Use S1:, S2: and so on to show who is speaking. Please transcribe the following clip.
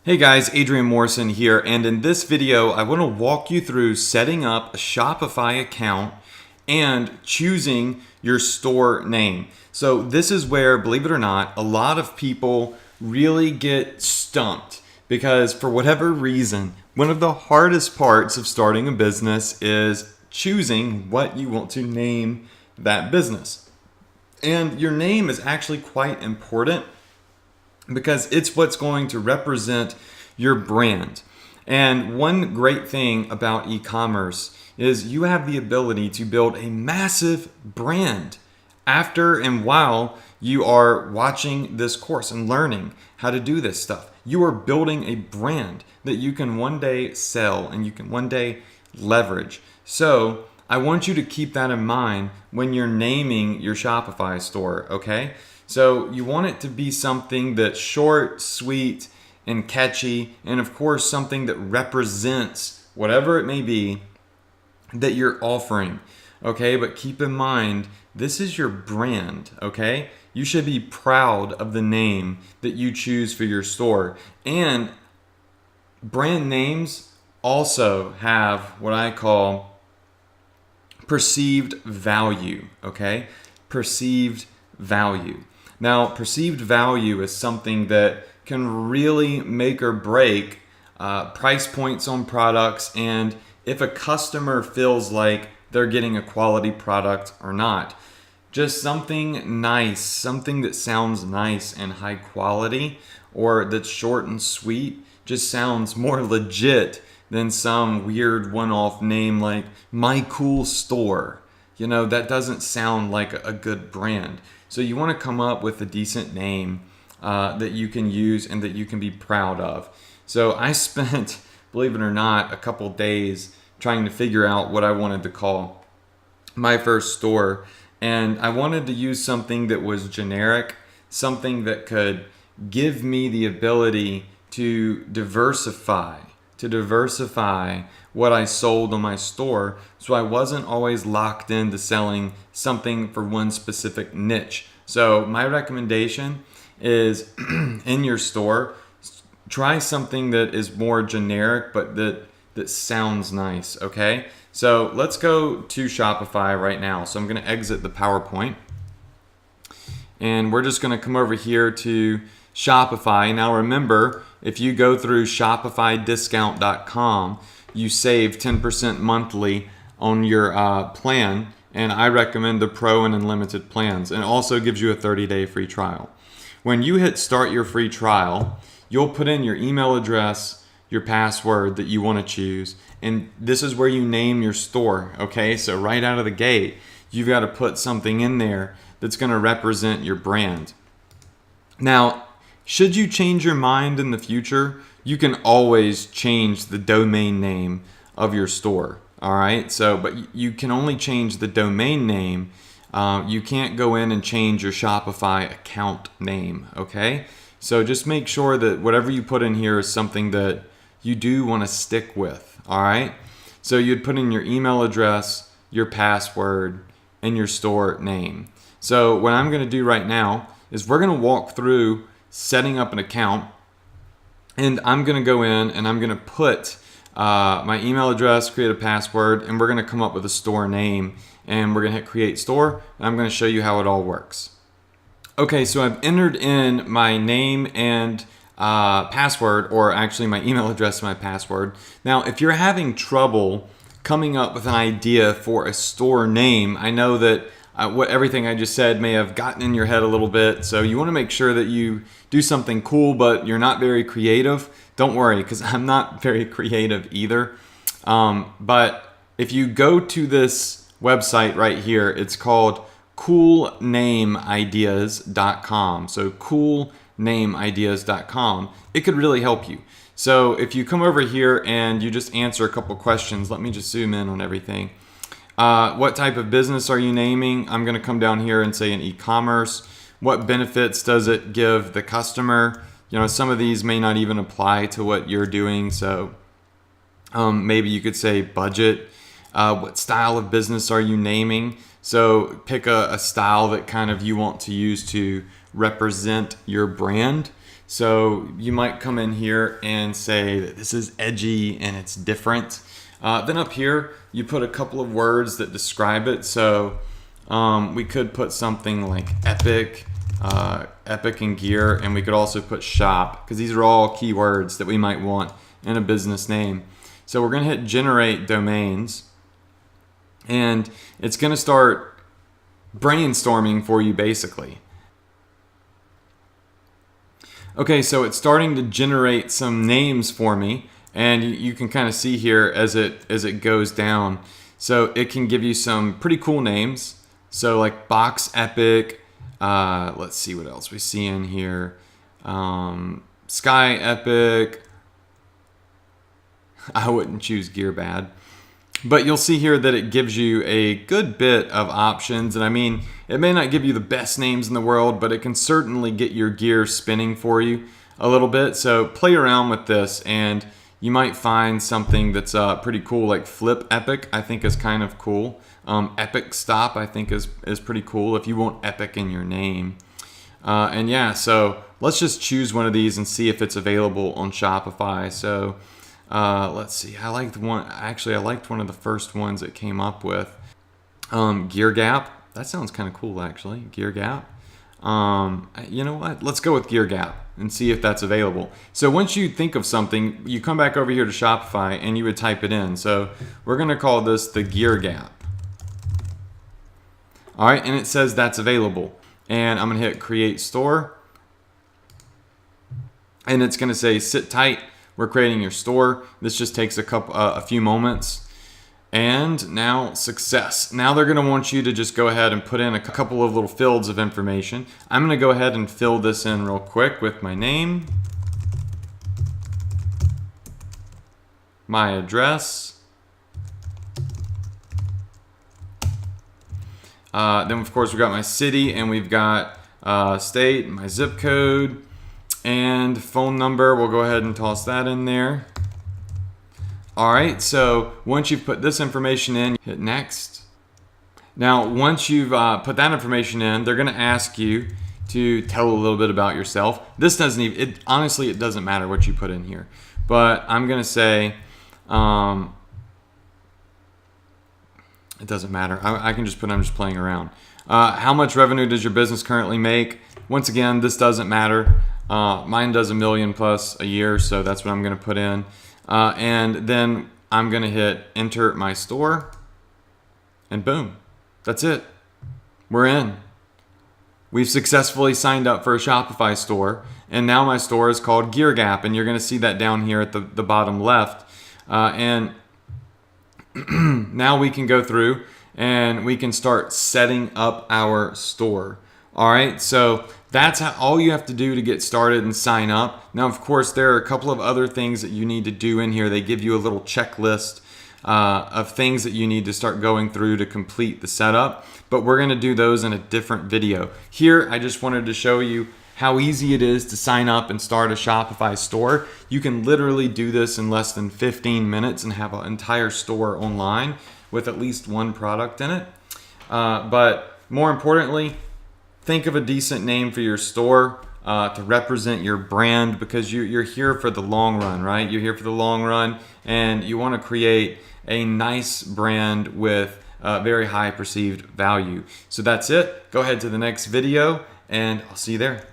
S1: Hey guys, Adrian Morrison here, and in this video I want to walk you through setting up a Shopify account and choosing your store name. So this is where, believe it or not, a lot of people really get stumped because for whatever reason, one of the hardest parts of starting a business is choosing what you want to name that business. And your name is actually quite important because it's what's going to represent your brand. And one great thing about e-commerce is you have the ability to build a massive brand after and while you are watching this course and learning how to do this stuff. You are building a brand that you can one day sell and you can one day leverage. So I want you to keep that in mind when you're naming your Shopify store, okay? So you want it to be something that's short, sweet, and catchy, and of course something that represents whatever it may be that you're offering, okay? But keep in mind, this is your brand, okay? You should be proud of the name that you choose for your store. And brand names also have what I call perceived value, okay? Perceived value. Now, perceived value is something that can really make or break price points on products and if a customer feels like they're getting a quality product or not. Just something nice, something that sounds nice and high quality or that's short and sweet just sounds more legit than some weird one-off name like My Cool Store. You know, that doesn't sound like a good brand. So you want to come up with a decent name that you can use and that you can be proud of. So I spent, believe it or not, a couple days trying to figure out what I wanted to call my first store. And I wanted to use something that was generic, something that could give me the ability to diversify what I sold on my store, so I wasn't always locked into selling something for one specific niche. So my recommendation is in your store, try something that is more generic but that sounds nice, okay? So let's go to Shopify right now. So I'm going to exit the PowerPoint and we're just going to come over here to Shopify. Now remember, if you go through shopifydiscount.com, you save 10% monthly on your plan, and I recommend the Pro and Unlimited plans, and it also gives you a 30-day free trial. When you hit start your free trial, you'll put in your email address, your password that you want to choose, and this is where you name your store, okay? So right out of the gate, you've got to put something in there that's going to represent your brand. Now, should you change your mind in the future, you can always change the domain name of your store. All right. So, but you can only change the domain name. You can't go in and change your Shopify account name. Okay. So just make sure that whatever you put in here is something that you do want to stick with. All right. So you'd put in your email address, your password, and your store name. So what I'm going to do right now is we're going to walk through setting up an account, and I'm going to go in and I'm going to put my email address, create a password, and we're going to come up with a store name, and we're going to hit create store, and I'm going to show you how it all works. Okay, so I've entered in my name and password, or actually my email address and my password. Now, if you're having trouble coming up with an idea for a store name, I know that everything I just said may have gotten in your head a little bit, so you want to make sure that you do something cool, but you're not very creative. Don't worry, because I'm not very creative either. But if you go to this website right here, it's called coolnameideas.com. So coolnameideas.com. It could really help you. So if you come over here and you just answer a couple questions, let me just zoom in on everything. What type of business are you naming? I'm going to come down here and say an e-commerce. What benefits does it give the customer? You know, some of these may not even apply to what you're doing. So maybe you could say budget. What style of business are you naming? So pick a style that kind of you want to use to represent your brand. So you might come in here and say that this is edgy and it's different. Then up here, you put a couple of words that describe it. So we could put something like epic, epic and gear, and we could also put shop, because these are all keywords that we might want in a business name. So we're going to hit generate domains, and it's going to start brainstorming for you basically. Okay, so it's starting to generate some names for me, and you can kind of see here as it goes down. So it can give you some pretty cool names. So like Box Epic, let's see what else we see in here. Sky Epic. I wouldn't choose Gear Bad. But you'll see here that it gives you a good bit of options. And I mean, it may not give you the best names in the world, but it can certainly get your gear spinning for you a little bit. So play around with this and you might find something that's pretty cool, like Flip Epic, I think is kind of cool. Epic Stop, I think is pretty cool if you want epic in your name. And yeah, so let's just choose one of these and see if it's available on Shopify. So let's see. I liked one of the first ones it came up with. Gear Gap. That sounds kind of cool, actually. Gear Gap. You know what? Let's go with Gear Gap and see if that's available. So once you think of something, you come back over here to Shopify and you would type it in. So we're going to call this the Gear Gap. All right, and it says that's available. And I'm going to hit Create Store. And it's going to say sit tight. We're creating your store. This just takes a few moments. And now success. Now they're going to want you to just go ahead and put in a couple of little fields of information. I'm going to go ahead and fill this in real quick with my name, my address, then of course we've got my city, and we've got state, my zip code, and phone number. We'll go ahead and toss that in there. All right, so once you've put this information in, hit next. Now, once you've put that information in, they're gonna ask you to tell a little bit about yourself. This doesn't even, honestly, it doesn't matter what you put in here. But I'm gonna say, it doesn't matter. I can just put, I'm just playing around. How much revenue does your business currently make? Once again, this doesn't matter. Mine does $1 million plus a year, so that's what I'm gonna put in. And then I'm gonna hit enter my store, and boom, that's it. We're in. We've successfully signed up for a Shopify store, and now my store is called Gear Gap, and you're gonna see that down here at the bottom left. And now we can go through and we can start setting up our store. All right, so that's all you have to do to get started and sign up. Now, of course, there are a couple of other things that you need to do in here. They give you a little checklist of things that you need to start going through to complete the setup, but we're gonna do those in a different video. Here, I just wanted to show you how easy it is to sign up and start a Shopify store. You can literally do this in less than 15 minutes and have an entire store online with at least one product in it. But more importantly, think of a decent name for your store to represent your brand, because you're here for the long run, right? You're here for the long run, and you want to create a nice brand with very high perceived value. So that's it. Go ahead to the next video, and I'll see you there.